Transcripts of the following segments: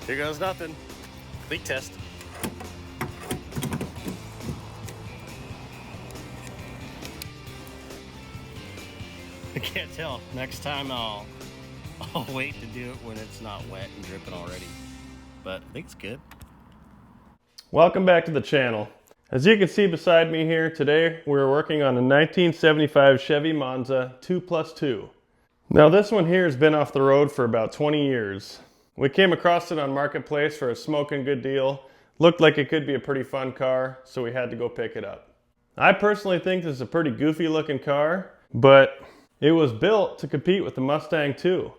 Here goes nothing. Leak test. I can't tell. Next time I'll wait to do it when it's not wet and dripping already. But I think it's good. Welcome back to the channel. As you can see beside me here, today we're working on a 1975 Chevy Monza 2+2. Now this one here has been off the road for about 20 years. We came across it on Marketplace for a smoking good deal. Looked like it could be a pretty fun car, so we had to go pick it up. I personally think this is a pretty goofy looking car, but it was built to compete with the Mustang II.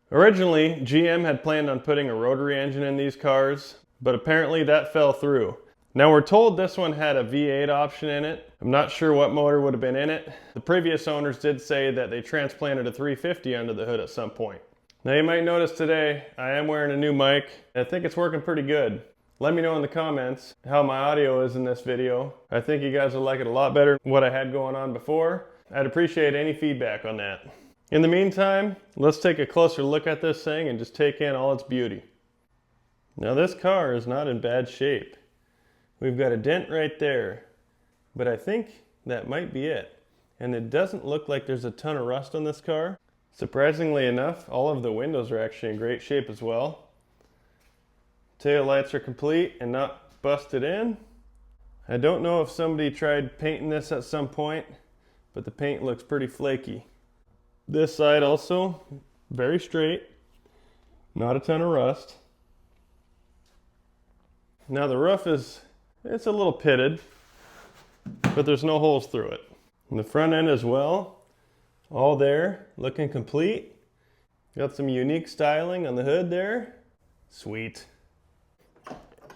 Originally, GM had planned on putting a rotary engine in these cars, but apparently that fell through. Now we're told this one had a V8 option in it. I'm not sure what motor would have been in it. The previous owners did say that they transplanted a 350 under the hood at some point. Now you might notice today I am wearing a new mic. I think it's working pretty good. Let me know in the comments how my audio is in this video. I think you guys will like it a lot better than what I had going on before. I'd appreciate any feedback on that. In the meantime, let's take a closer look at this thing and just take in all its beauty. Now this car is not in bad shape. We've got a dent right there, but I think that might be it. And it doesn't look like there's a ton of rust on this car. Surprisingly enough, all of the windows are actually in great shape as well. Tail lights are complete and not busted in. I don't know if somebody tried painting this at some point, but the paint looks pretty flaky. This side also, very straight, not a ton of rust. Now the roof it's a little pitted, but there's no holes through it. And the front end as well, all there, looking complete. Got some unique styling on the hood there. Sweet.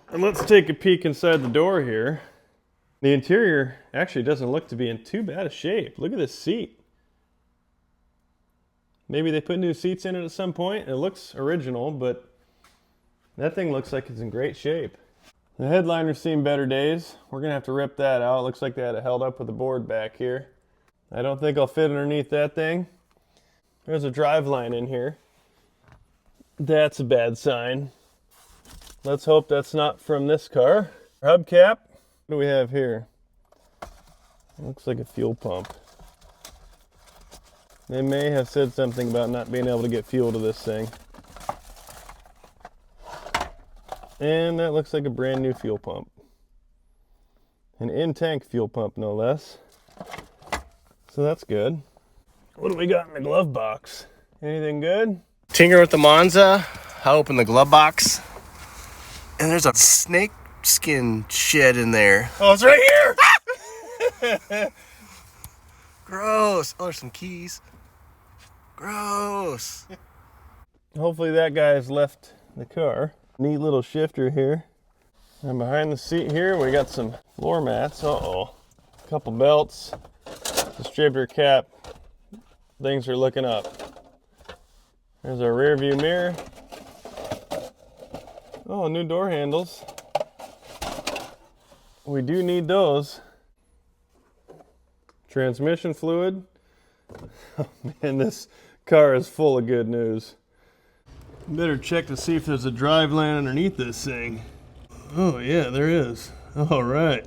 And let's take a peek inside the door here. The interior actually doesn't look to be in too bad a shape. Look at this seat. Maybe they put new seats in it at some point. It looks original, but that thing looks like it's in great shape. The headliner's seen better days. We're gonna have to rip that out. It looks like they had it held up with a board back here. I don't think I'll fit underneath that thing. There's a drive line in here. That's a bad sign. Let's hope that's not from this car. Hubcap. What do we have here? Looks like a fuel pump. They may have said something about not being able to get fuel to this thing. And that looks like a brand new fuel pump. An in-tank fuel pump, no less. So that's good. What do we got in the glove box? Anything good? Tinker with the Monza. I open the glove box, and there's a snake skin shed in there. Oh, it's right here! Gross. Oh, there's some keys. Gross. Hopefully that guy's left the car. Neat little shifter here. And behind the seat here, we got some floor mats. Uh-oh. A couple belts. Distributor cap. Things are looking up. There's our rear view mirror. Oh, new door handles. We do need those. Transmission fluid. Oh man, this car is full of good news. Better check to see if there's a drive line underneath this thing. Oh yeah, there is. All right.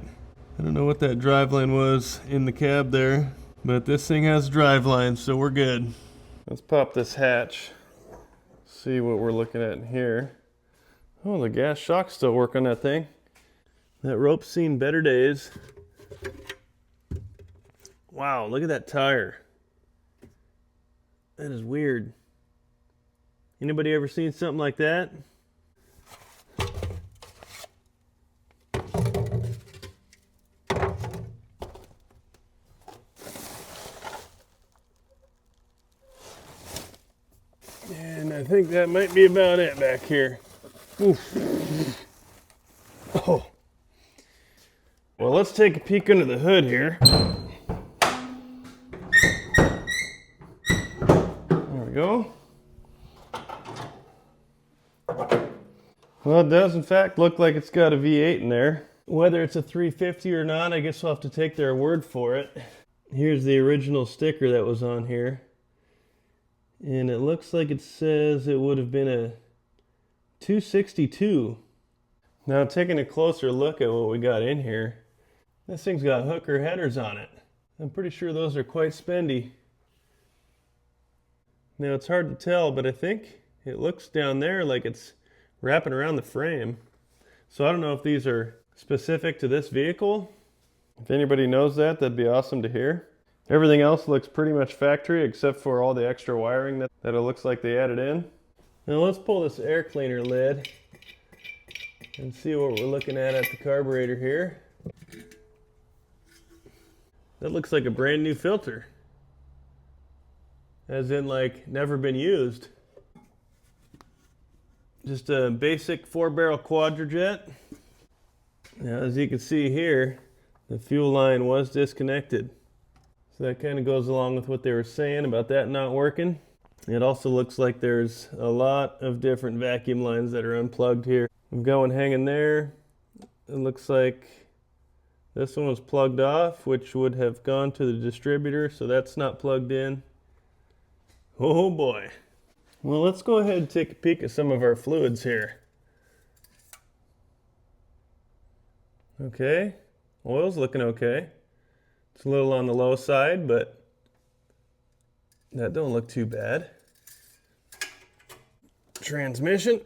I don't know what that drive line was in the cab there, but this thing has drive lines, so we're good. Let's pop this hatch. See what we're looking at in here. Oh, the gas shock's still working on that thing. That rope's seen better days. Wow, look at that tire. That is weird. Anybody ever seen something like that? And I think that might be about it back here. Oof. Oh. Well, let's take a peek under the hood here. There we go. Well, it does in fact look like it's got a V8 in there. Whether it's a 350 or not, I guess we'll have to take their word for it. Here's the original sticker that was on here. And it looks like it says it would have been a 262. Now taking a closer look at what we got in here, this thing's got hooker headers on it. I'm pretty sure those are quite spendy. Now it's hard to tell, but I think it looks down there like it's wrapping around the frame. So I don't know if these are specific to this vehicle. If anybody knows that, that'd be awesome to hear. Everything else looks pretty much factory except for all the extra wiring that it looks like they added in. Now let's pull this air cleaner lid and see what we're looking at the carburetor here. That looks like a brand new filter. As in like never been used. Just a basic 4-barrel quadrajet. Now as you can see here, the fuel line was disconnected. So that kind of goes along with what they were saying about that not working. It also looks like there's a lot of different vacuum lines that are unplugged here. We've got one hanging there. It looks like this one was plugged off, which would have gone to the distributor, so that's not plugged in. Oh boy. Well, let's go ahead and take a peek at some of our fluids here. Okay, oil's looking okay. It's a little on the low side, but that don't look too bad. Transmission.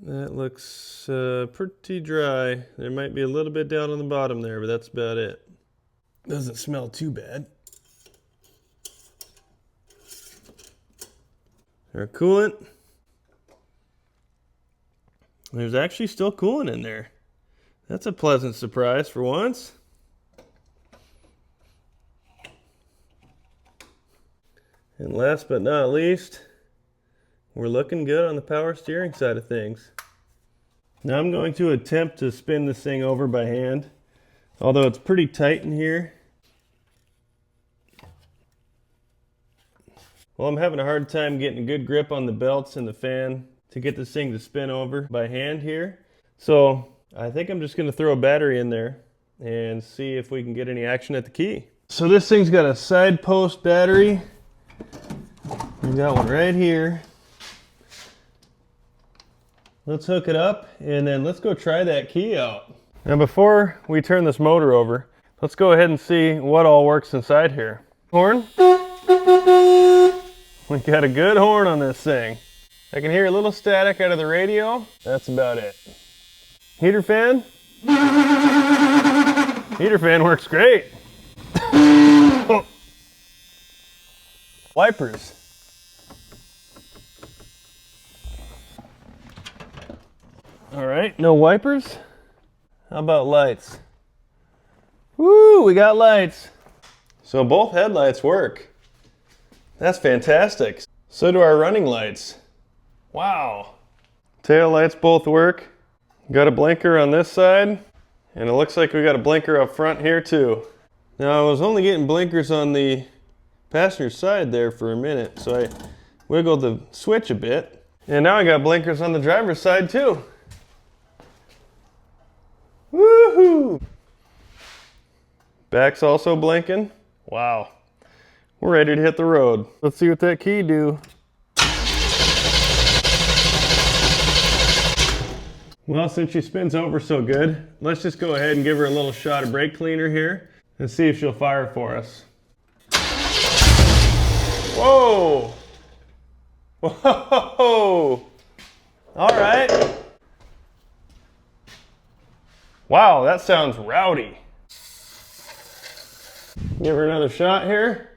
That looks pretty dry. There might be a little bit down on the bottom there, but that's about it. Doesn't smell too bad. Our coolant. There's actually still coolant in there. That's a pleasant surprise for once. And last but not least, we're looking good on the power steering side of things. Now I'm going to attempt to spin this thing over by hand, although it's pretty tight in here. Well, I'm having a hard time getting a good grip on the belts and the fan to get this thing to spin over by hand here. So I think I'm just going to throw a battery in there and see if we can get any action at the key. So this thing's got a side post battery. We got one right here. Let's hook it up and then let's go try that key out. Now before we turn this motor over, let's go ahead and see what all works inside here. Horn. We got a good horn on this thing. I can hear a little static out of the radio. That's about it. Heater fan. Heater fan works great. Wipers. All right, no wipers. How about lights? Woo, we got lights. So both headlights work. That's fantastic. So do our running lights. Wow. Tail lights both work. Got a blinker on this side, and it looks like we got a blinker up front here too. Now I was only getting blinkers on the passenger side there for a minute, so I wiggled the switch a bit. And now I got blinkers on the driver's side too. Woohoo! Back's also blinking. Wow. We're ready to hit the road. Let's see what that key do. Well, since she spins over so good, let's just go ahead and give her a little shot of brake cleaner here and see if she'll fire for us. Whoa! Whoa! All right. Wow, that sounds rowdy. Give her another shot here.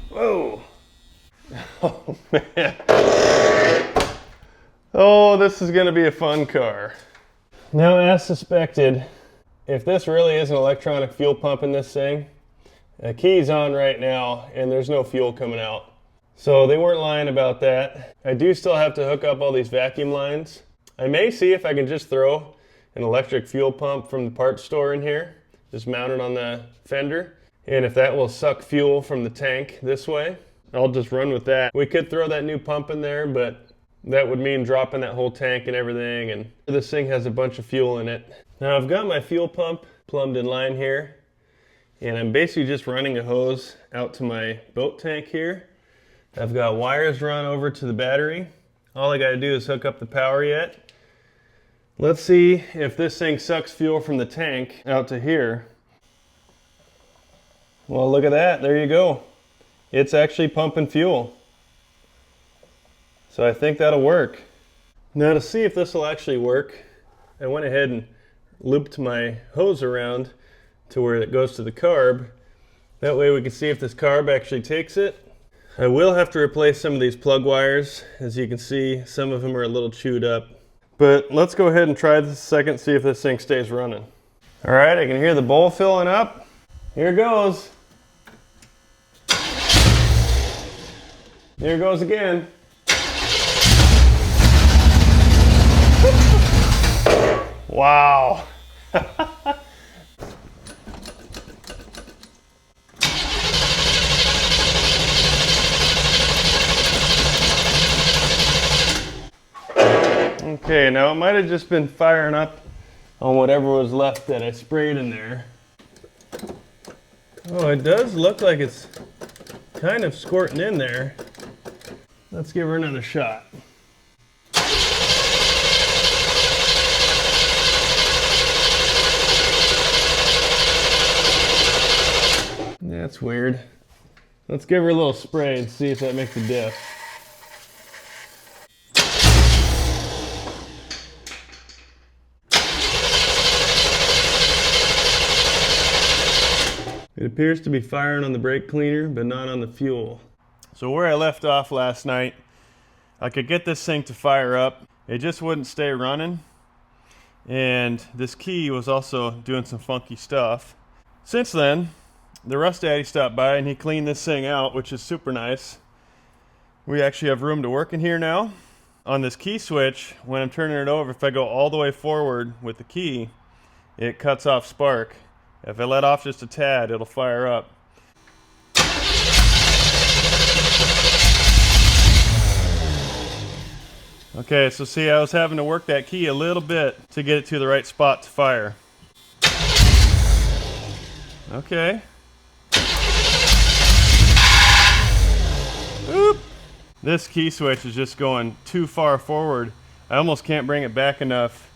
Whoa. Oh, man. Oh, this is going to be a fun car. Now, as suspected, if this really is an electronic fuel pump in this thing, the key's on right now and there's no fuel coming out. So they weren't lying about that. I do still have to hook up all these vacuum lines. I may see if I can just throw an electric fuel pump from the parts store in here, just mounted on the fender. And if that will suck fuel from the tank this way, I'll just run with that. We could throw that new pump in there, but that would mean dropping that whole tank and everything. And this thing has a bunch of fuel in it. Now I've got my fuel pump plumbed in line here, and I'm basically just running a hose out to my boat tank here. I've got wires run over to the battery. All I gotta do is hook up the power yet. Let's see if this thing sucks fuel from the tank out to here. Well, look at that, there you go. It's actually pumping fuel. So I think that'll work. Now to see if this will actually work, I went ahead and looped my hose around to where it goes to the carb. That way we can see if this carb actually takes it. I will have to replace some of these plug wires. As you can see, some of them are a little chewed up. But let's go ahead and try this a second, see if this thing stays running. All right, I can hear the bowl filling up. Here it goes. Here it goes again. Wow. Okay, now it might have just been firing up on whatever was left that I sprayed in there. Oh, it does look like it's kind of squirting in there. Let's give her another shot. That's weird. Let's give her a little spray and see if that makes a diff. It appears to be firing on the brake cleaner, but not on the fuel. So where I left off last night, I could get this thing to fire up. It just wouldn't stay running. And this key was also doing some funky stuff. Since then, the Rust Daddy stopped by and he cleaned this thing out, which is super nice. We actually have room to work in here now. On this key switch, when I'm turning it over, if I go all the way forward with the key, it cuts off spark. If I let off just a tad, it'll fire up. Okay, so see, I was having to work that key a little bit to get it to the right spot to fire. Okay. Oop. This key switch is just going too far forward. I almost can't bring it back enough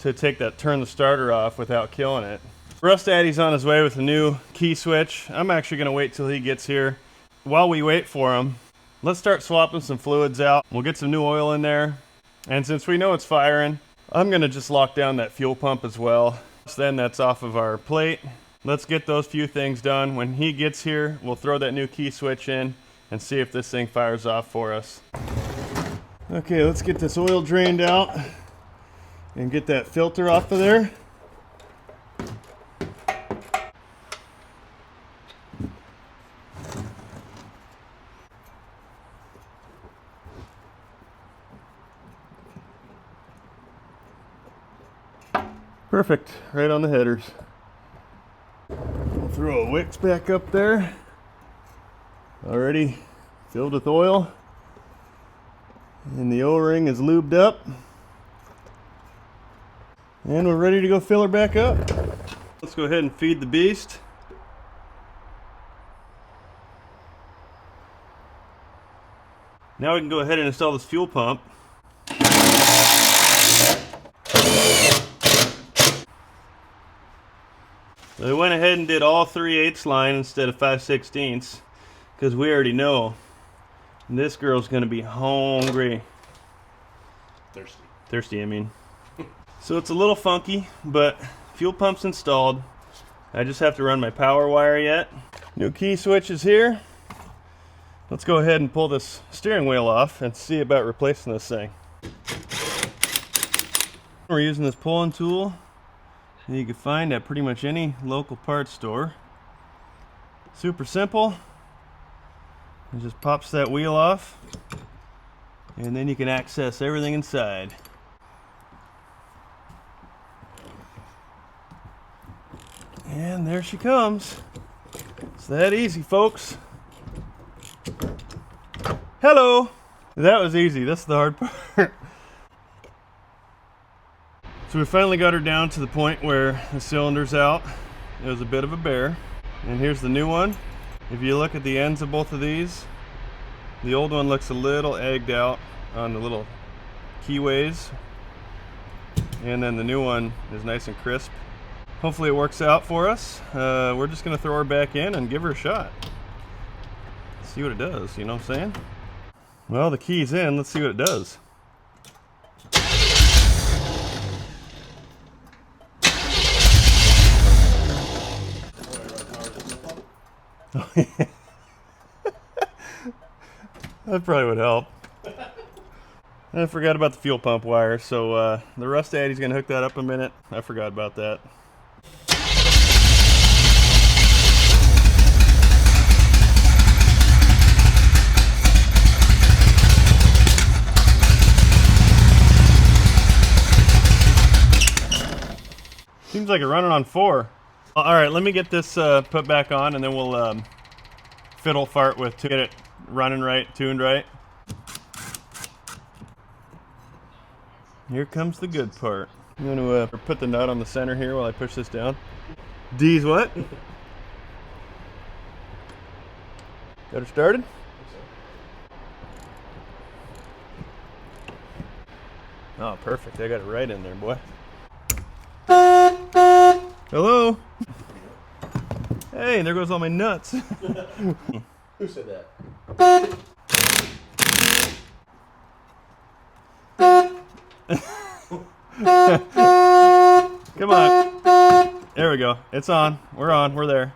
to turn the starter off without killing it. Rust Daddy's on his way with a new key switch. I'm actually going to wait till he gets here. While we wait for him, let's start swapping some fluids out. We'll get some new oil in there. And since we know it's firing, I'm going to just lock down that fuel pump as well. So then that's off of our plate. Let's get those few things done. When he gets here, we'll throw that new key switch in and see if this thing fires off for us. Okay, let's get this oil drained out and get that filter off of there. Perfect, right on the headers. We'll throw a wicks back up there. Already filled with oil. And the O-ring is lubed up. And we're ready to go fill her back up. Let's go ahead and feed the beast. Now we can go ahead and install this fuel pump. So we went ahead and did all 3/8 line instead of 5/16 because we already know this girl's going to be hungry. Thirsty, I mean. So it's a little funky, but fuel pump's installed. I just have to run my power wire yet. New key switch is here. Let's go ahead and pull this steering wheel off and see about replacing this thing. We're using this pulling tool that you can find at pretty much any local parts store. Super simple. It just pops that wheel off and then you can access everything inside. And there she comes. It's that easy, folks. Hello! That was easy, that's the hard part. So we finally got her down to the point where the cylinder's out. It was a bit of a bear. And here's the new one. If you look at the ends of both of these, The old one looks a little egged out on the little keyways, and then the new one is nice and crisp. Hopefully it works out for us. We're just gonna throw her back in and give her a shot. See what it does, you know what I'm saying? Well, the key's in, let's see what it does. That probably would help. I forgot about the fuel pump wire, so the Rust Daddy's gonna hook that up in a minute. I forgot about that. Seems like it's running on 4. All right, let me get this put back on, and then we'll fiddle fart with to get it running right, tuned right. Here comes the good part. I'm going to put the nut on the center here while I push this down. D's what? Got her started? Oh, perfect. I got it right in there, boy. Hello? Hey, there goes all my nuts. Who said that? Come on. There we go. It's on. We're on. We're there.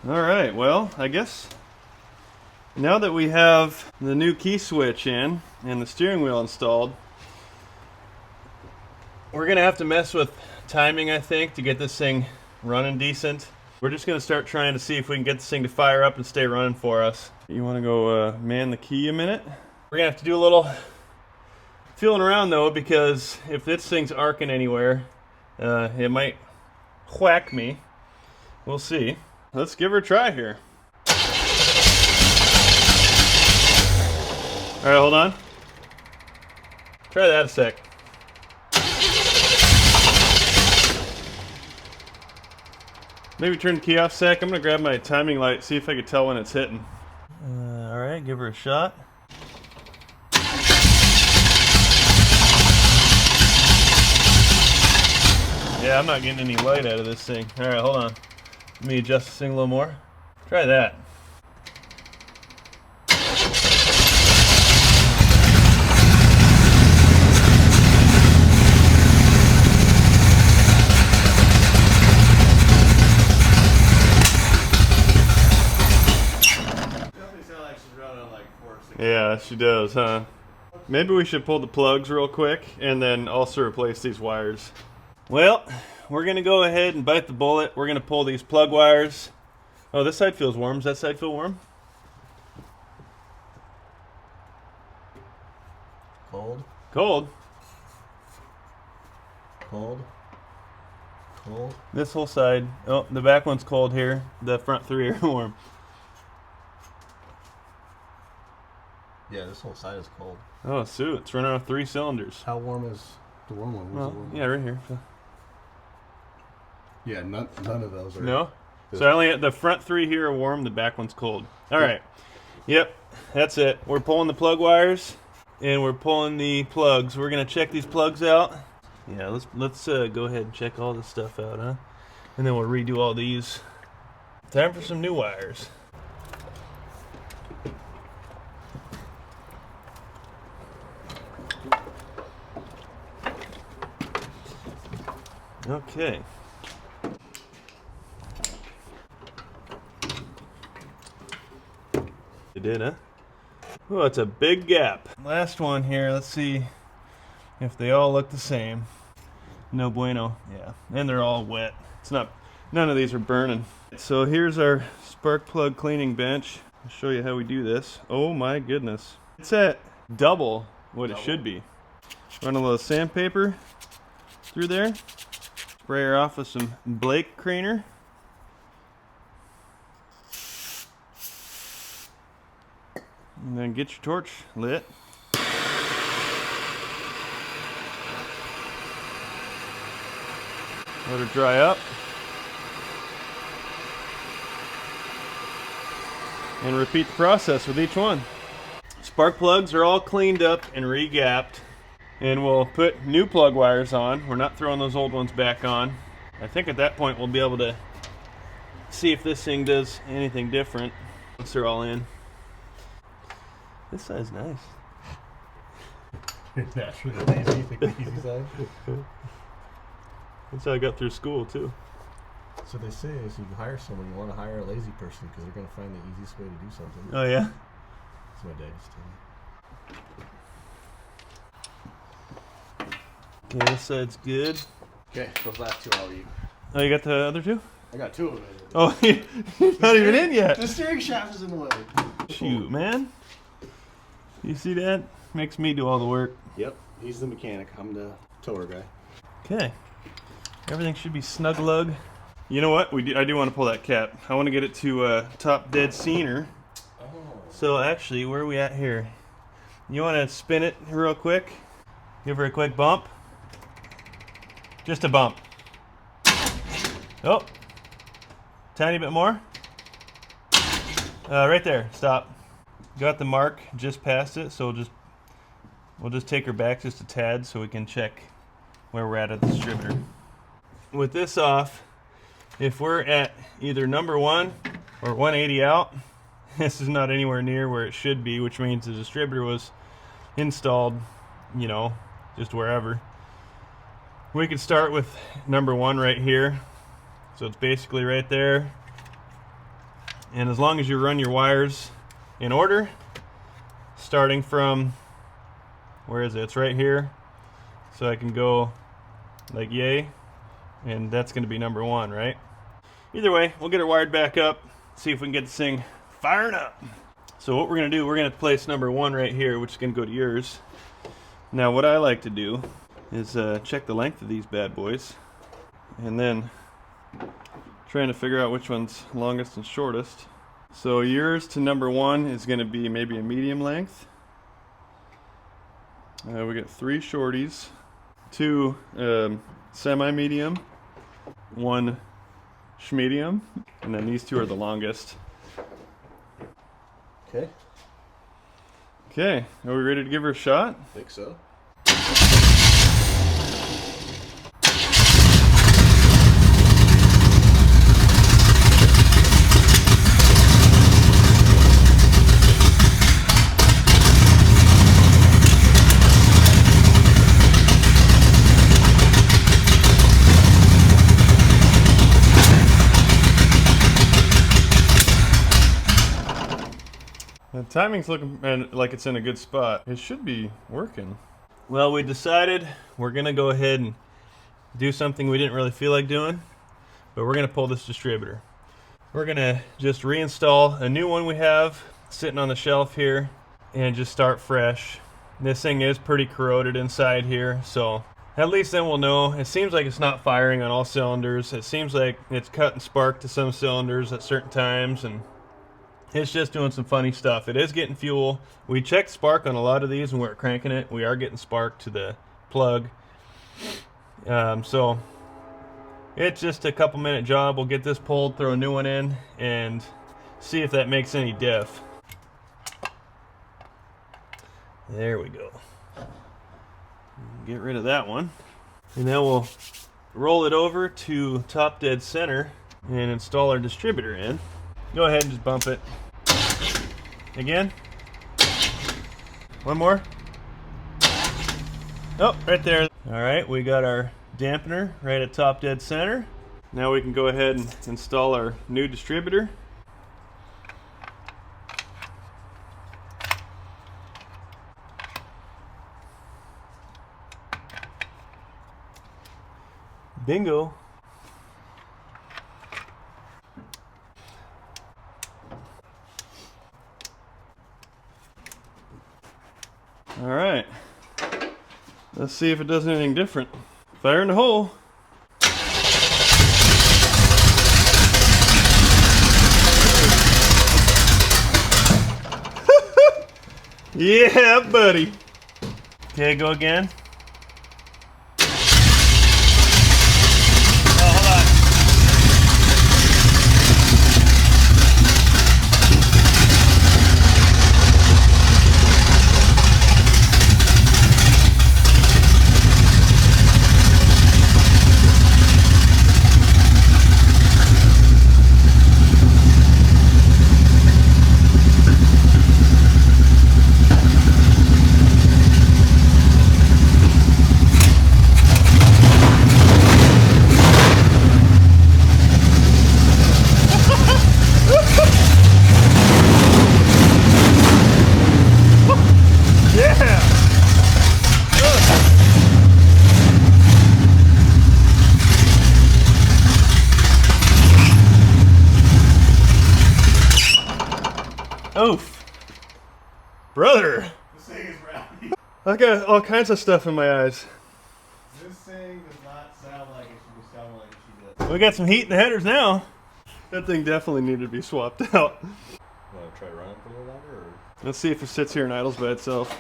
All right. Well, I guess now that we have the new key switch in and the steering wheel installed, we're going to have to mess with timing, I think, to get this thing running decent. We're just going to start trying to see if we can get this thing to fire up and stay running for us. You want to go man the key a minute? We're going to have to do a little feeling around, though, because if this thing's arcing anywhere, it might whack me. We'll see. Let's give her a try here. All right, hold on. Try that a sec. Maybe turn the key off a sec. I'm gonna grab my timing light, see if I can tell when it's hitting. All right, give her a shot. Yeah, I'm not getting any light out of this thing. All right, hold on. Let me adjust this thing a little more. Try that. Yeah, she does, huh? Maybe we should pull the plugs real quick and then also replace these wires. Well, we're gonna go ahead and bite the bullet. We're gonna pull these plug wires. Oh, this side feels warm. Does that side feel warm? Cold. Cold. Cold. Cold. This whole side. Oh, the back one's cold here. The front 3 are warm. Yeah, this whole side is cold. Oh, shoot. It's running off 3 cylinders. How warm is the warm one? Where's the warm one? Yeah, right here. So. Yeah, none of those are. No? So only the front 3 here are warm, the back one's cold. All right. Yep, that's it. We're pulling the plug wires and we're pulling the plugs. We're gonna check these plugs out. Yeah, let's go ahead and check all this stuff out, huh? And then we'll redo all these. Time for some new wires. Okay. You did, huh? Oh, it's a big gap. Last one here. Let's see if they all look the same. No bueno. Yeah, and they're all wet. It's not. None of these are burning. So here's our spark plug cleaning bench. I'll show you how we do this. Oh my goodness! It's at double what it should be. Run a little sandpaper through there. Spray her off with some Blake cleaner. And then get your torch lit. Let her dry up. and repeat the process with each one. Spark plugs are all cleaned up and re-gapped, and we'll put new plug wires on. We're not throwing those old ones back on. I think at that point we'll be able to see if this thing does anything different once they're all in. This side's nice. You're naturally lazy, you pick the easy side. That's how I got through school too. So they say is you hire someone, you want to hire a lazy person because they're going to find the easiest way to do something. Oh yeah? That's what my dad used to tell me. Okay, this side's good. Okay, those last two I'll eat. Oh, you got the other two? I got two of them. Oh, you're not even in yet. The steering shaft is in the way. Shoot, man. You see that? Makes me do all the work. Yep, he's the mechanic. I'm the tower guy. Okay. Everything should be snug lug. You know what? I do want to pull that cap. I want to get it to top dead center. Oh. So actually, where are we at here? You want to spin it real quick? Give her a quick bump. Just a bump. Oh. Tiny bit more. Right there. Stop. Got the mark just past it, so we'll just take her back just a tad so we can check where we're at the distributor. With this off, if we're at either number 1 or 180 out, this is not anywhere near where it should be, which means the distributor was installed, you know, just wherever. We could start with number 1 right here. So it's basically right there. And as long as you run your wires in order, starting from, where is it? It's right here. So I can go like yay, and that's going to be number 1, right? Either way, we'll get it wired back up, see if we can get this thing firing up. So what we're going to do, we're going to place number 1 right here, which is going to go to yours. Now what I like to do is check the length of these bad boys, and then trying to figure out which one's longest and shortest. So yours to number 1 is going to be maybe a medium length. We got 3 shorties, 2 semi-medium, 1 schmedium, and then these 2 are the longest. Okay. Okay, are we ready to give her a shot? I think so. The timing's looking like it's in a good spot. It should be working. Well, we decided we're gonna go ahead and do something we didn't really feel like doing, but we're gonna pull this distributor. We're gonna just reinstall a new one we have sitting on the shelf here and just start fresh. This thing is pretty corroded inside here, so at least then we'll know. It seems like it's not firing on all cylinders. It seems like it's cutting spark to some cylinders at certain times, and it's just doing some funny stuff. It is getting fuel. We checked spark on a lot of these when we were cranking it. We are getting spark to the plug. So it's just a couple minute job. We'll get this pulled, throw a new one in, and see if that makes any diff. There we go. Get rid of that one. And then we'll roll it over to top dead center and install our distributor in. Go ahead and just bump it. Again. One more. Oh, right there. All right, we got our dampener right at top dead center. Now we can go ahead and install our new distributor. Bingo. All right, let's see if it does anything different. Fire in the hole. Yeah, buddy. Okay, go again. Oh, hold on. Brother! This thing is rowdy. I got all kinds of stuff in my eyes. This thing does not sound like it should be sounding like it should do. We got some heat in the headers now. That thing definitely needed to be swapped out. Want to try running for a little longer? Or? Let's see if it sits here and idles by itself.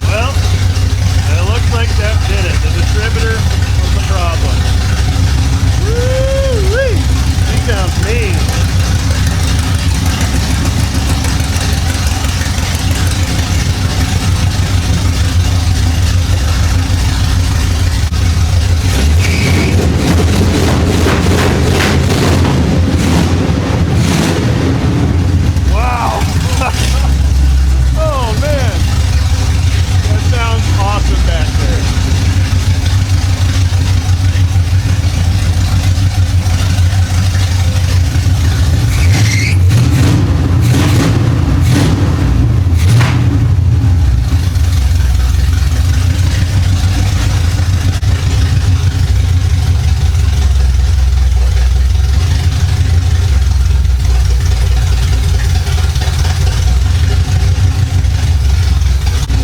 Well, it looks like that did it. The distributor was the problem. Woo-wee! He sounds mean. Wow! Oh man! That sounds awesome back there.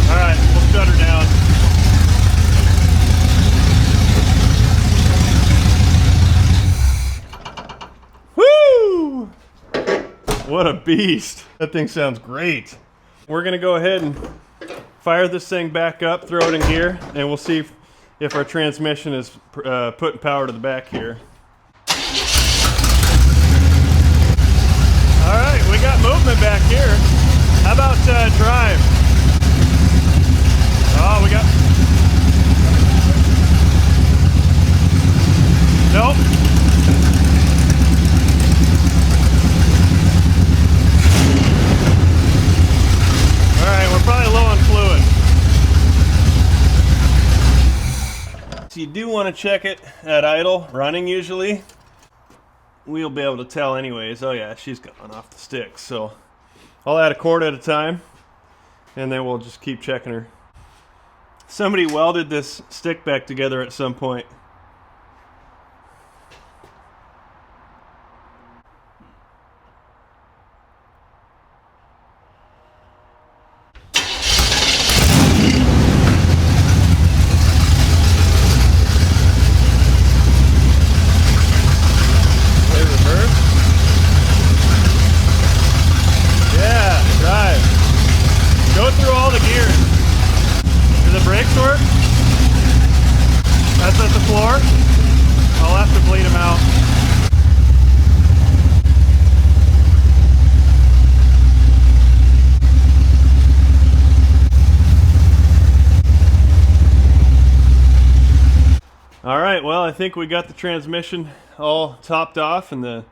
Alright, we'll shut her down. Woo! What a beast. That thing sounds great. We're gonna go ahead and fire this thing back up, throw it in gear, and we'll see if our transmission is putting power to the back here. Alright, we got movement back here. How about drive? Oh, we got... Nope. Alright, we're probably low on fluid. So you do want to check it at idle, running usually. We'll be able to tell anyways. Oh yeah, she's gone off the stick. So I'll add a quart at a time, and then we'll just keep checking her. Somebody welded this stick back together at some point. Play reverse. Yeah, drive. Go through all the gears. Do the brakes work? That's at the floor. I'll have to bleed them out. Alright, well I think we got the transmission all topped off and the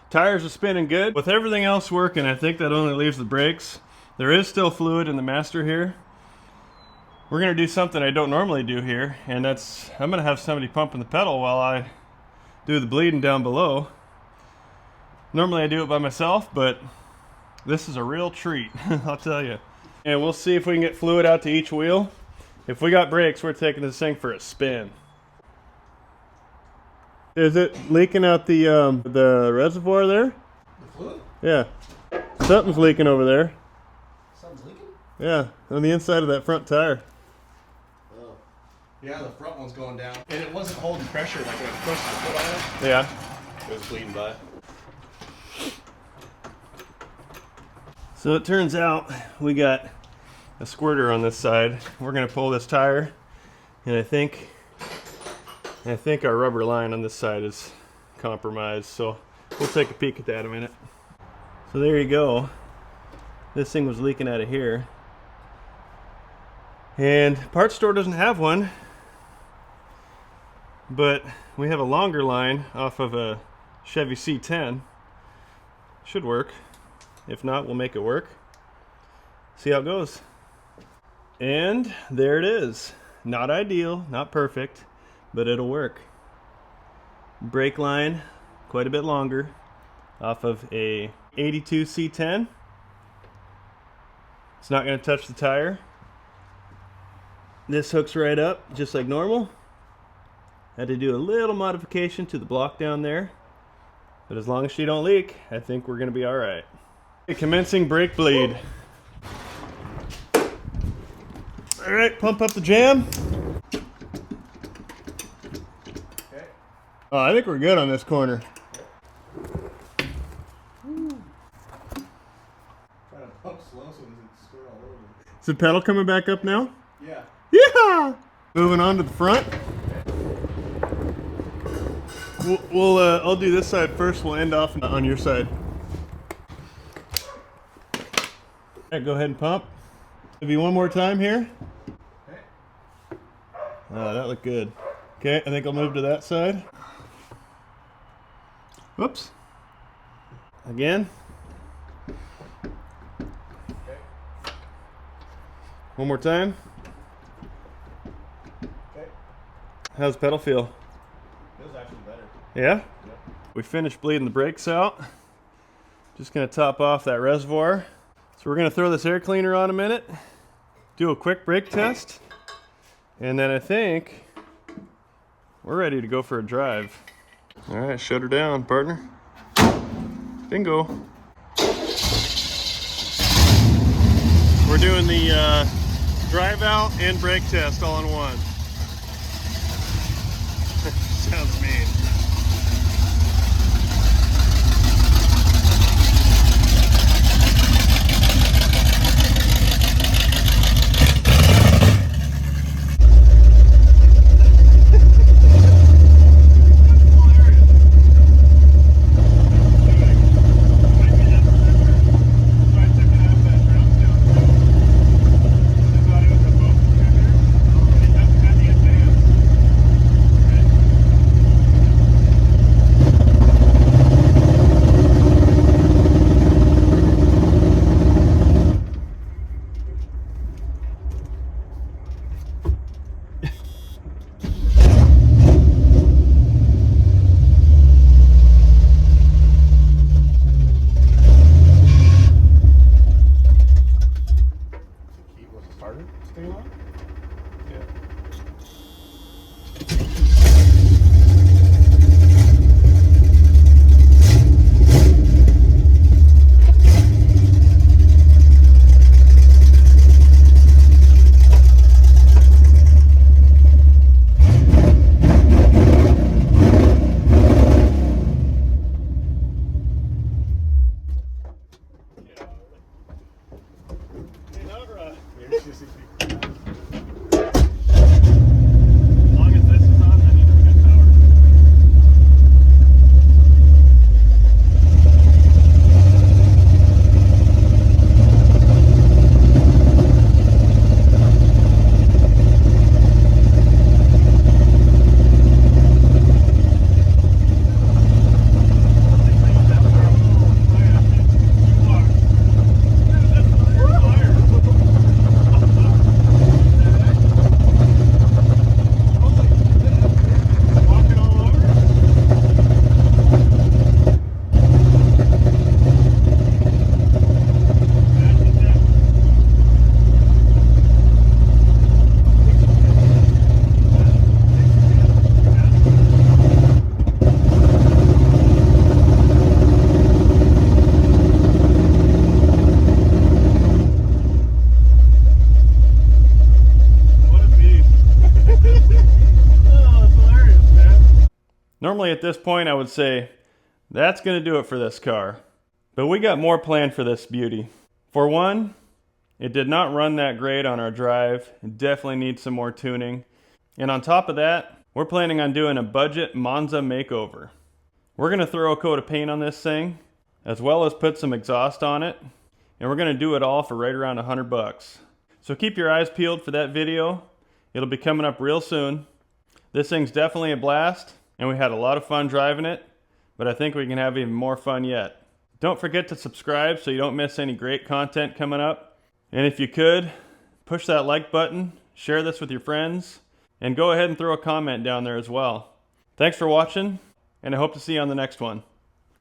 tires are spinning good. With everything else working, I think that only leaves the brakes. There is still fluid in the master here. We're going to do something I don't normally do here, and that's I'm going to have somebody pumping the pedal while I do the bleeding down below. Normally I do it by myself, but this is a real treat, I'll tell you. And we'll see if we can get fluid out to each wheel. If we got brakes, we're taking this thing for a spin. Is it leaking out the reservoir there? The fluid? Yeah. Something's leaking over there. Something's leaking? Yeah, on the inside of that front tire. Oh. Yeah, the front one's going down. And it wasn't holding pressure like when I pushed the foot on it. Yeah. It was bleeding by. So it turns out we got a squirter on this side. We're gonna pull this tire, and I think our rubber line on this side is compromised. So we'll take a peek at that in a minute. So there you go. This thing was leaking out of here, and parts store doesn't have one, but we have a longer line off of a Chevy C10. Should work. If not, we'll make it work. See how it goes. And there it is. Not ideal, not perfect, but it'll work. Brake line, quite a bit longer. off of a 82 C10. It's not going to touch the tire. This hooks right up just like normal. Had to do a little modification to the block down there, but as long as she don't leak, I think we're going to be all right. Commencing brake bleed. All right, pump up the jam. Okay. Oh, I think we're good on this corner. Trying to pump slow so it doesn't squirt all over. Is the pedal coming back up now? Yeah. Yeah! Moving on to the front. I'll do this side first. We'll end off on your side. All right, go ahead and pump. Maybe one more time here. Okay. Oh, that looked good. Okay, I think I'll move to that side. Whoops. Again. Okay. One more time. Okay. How's the pedal feel? Feels actually better. Yeah? Yep. We finished bleeding the brakes out. Just gonna top off that reservoir. So we're gonna throw this air cleaner on a minute, do a quick brake test, and then I think we're ready to go for a drive. All right, shut her down, partner. Bingo. We're doing the drive out and brake test all in one. Sounds mean. Normally at this point I would say that's going to do it for this car. But we got more planned for this beauty. For one, it did not run that great on our drive. It definitely needs some more tuning. And on top of that, we're planning on doing a budget Monza makeover. We're going to throw a coat of paint on this thing, as well as put some exhaust on it. And we're going to do it all for right around $100. So keep your eyes peeled for that video. It'll be coming up real soon. This thing's definitely a blast, and we had a lot of fun driving it, but I think we can have even more fun yet. Don't forget to subscribe so you don't miss any great content coming up. And if you could, push that like button, share this with your friends, and go ahead and throw a comment down there as well. Thanks for watching, and I hope to see you on the next one.